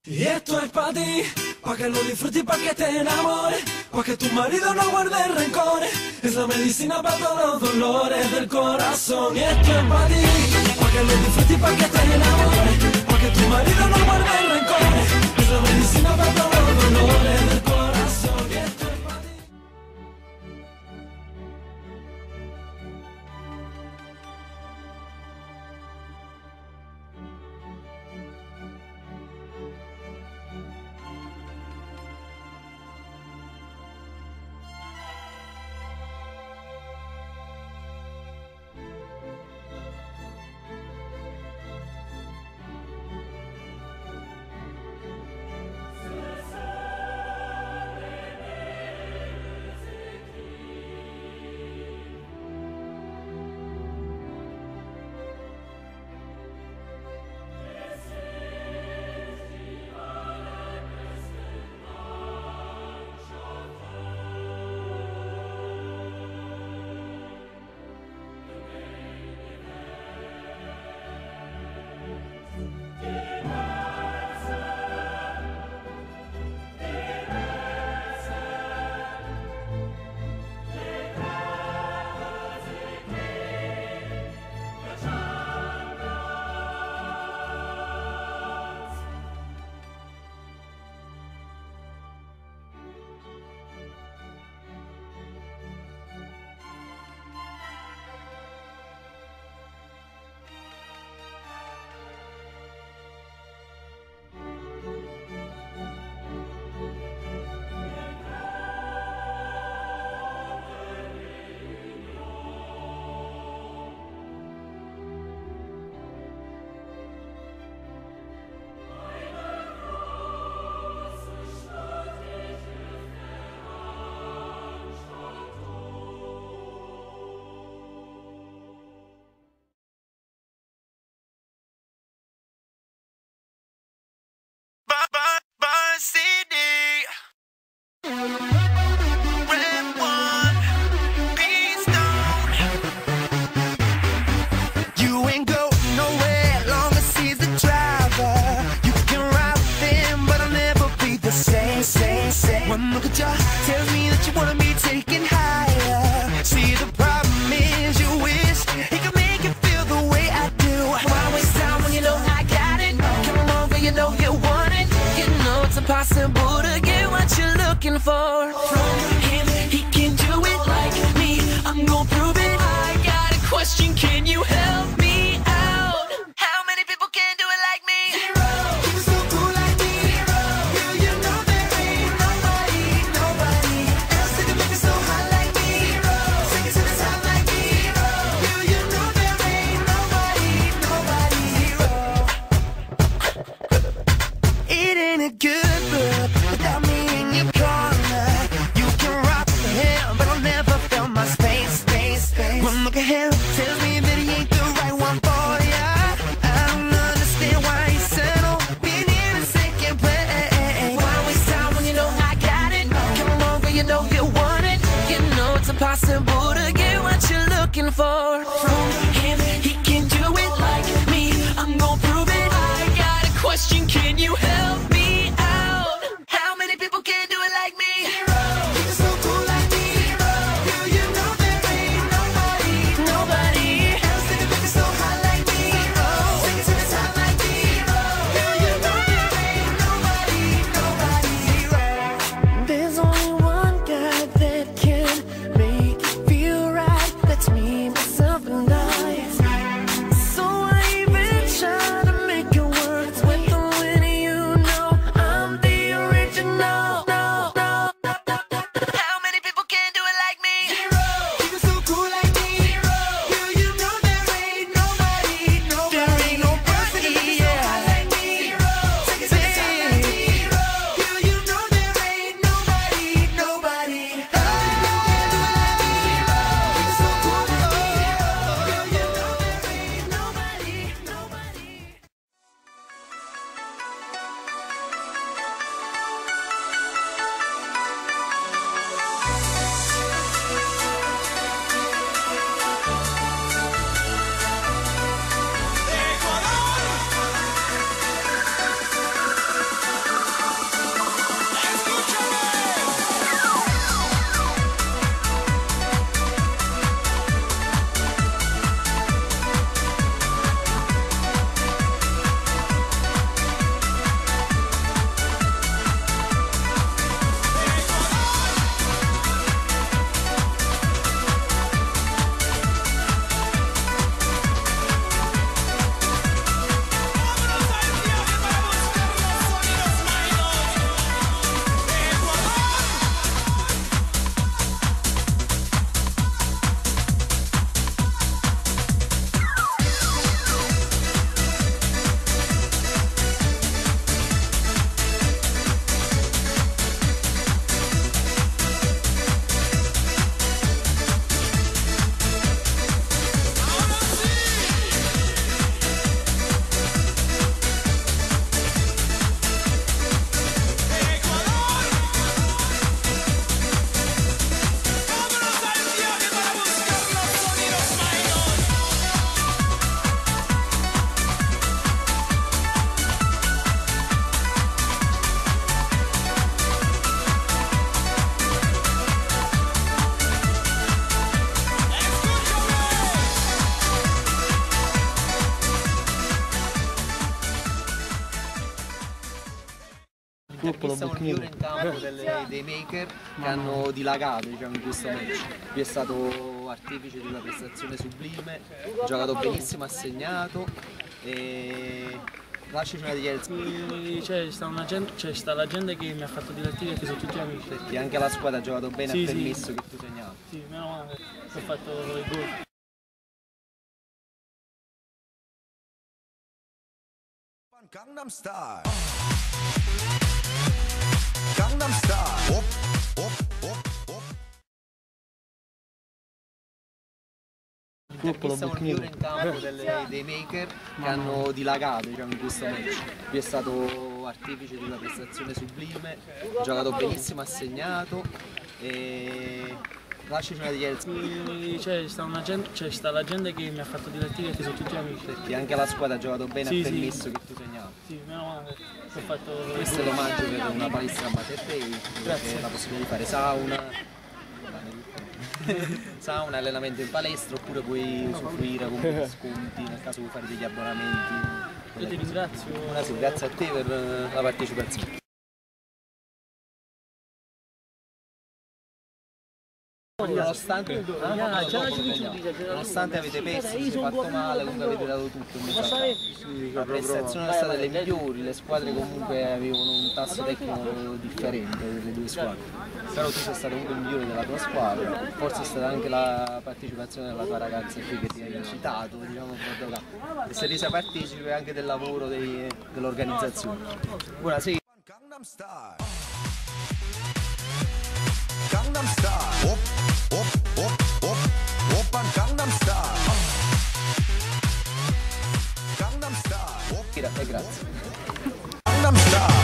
Y esto es pa' ti, pa' que lo disfrutes y pa' que te enamores, pa' que tu marido no guarde rencores, es la medicina para todos los dolores del corazón. Y esto es pa' ti, pa' que lo disfrutes y pa' que te enamores, pa' que tu marido no guarde rencores, es la medicina para todos los dolores del corazón. Y esto es pa' ti. One look at you tells me that you wanna be taken higher. See, the problem is you wish it could make you feel the way I do. Why waste time when you know I got it? Come over, you know you want it. You know it's impossible to get what you're looking for from him. He can do it like me. I'm gonna prove it. I got a question, can you help me out? How many people can do it like me? Zero. People so cool like me. Zero. You know there ain't nobody else that can make it so hot like me. Zero. Take it to the top like me. Zero. You know there ain't nobody. Zero. It ain't a good look without me in your corner. You can rock the hell, but I'll never feel my space. One look at him tells me that he ain't the right one for ya. I don't understand why he settled being in a second place. Why waste time when you know I got it? Come over, you know you want it. You know it's impossible to get what you're looking for from him. He can do it like me. I'm gonna prove it. I got a question, can you help me out? How many people can do it like me? Zero. You're so cool like me. Zero. You know there ain't nobody else that can make it so hot like me. Zero. Take it to the top like me. Zero. You know there ain't nobody. Zero. There's only one guy that can make you feel right. That's me, myself, and I. So I even try to make it work with the winning you intervista con il migliore in campo dei Maker che hanno dilagato, diciamo, in questo match. Lui è stato artefice di una prestazione sublime, ha giocato benissimo, ha segnato e lasciaci una dichiarazione. C'è sta la gente che mi ha fatto divertire, che sono tutti amici. Perché anche la squadra ha giocato bene, Sì, ha permesso che tu segnavi. Sì, meno male, ho fatto il gol. Gangnam Style. Gangnam Style. Op, op, op, op. Intervista con il migliore in campo dei Maker che hanno dilagato, diciamo, in questo match. Lui è stato artefice di una prestazione sublime, ha giocato benissimo, ha segnato e lasciaci una dichiarazione. C'è sta la gente che mi ha fatto divertire, che sono tutti amici. Perché anche la squadra ha giocato bene, Sì, ha permesso che tu segnavi. Sì, meno male, ho fatto il Questo è gol. l'omaggio per una palestra a Materrey, Grazie. la possibilità di fare sauna, allenamento in palestra, oppure puoi usufruire con degli sconti nel caso vuoi fare degli abbonamenti. Io ti ringrazio. Buonasera, grazie a te per la partecipazione. Nonostante avete perso, si è fatto male, comunque avete dato tutto. La prestazione è stata delle migliori, le squadre comunque avevano un tasso tecnico differente delle due squadre. Però tu sei stato comunque il migliore della tua squadra, forse è stata anche la partecipazione della tua ragazza qui che ti ha incitato, diciamo, e si è resa partecipe anche del lavoro dell'organizzazione. Buonasera. Gangnam Style. Gangnam Style. Op, op, op, op. Oppan Gangnam Style. Gangnam Style. Op. E grazie. Gangnam Style.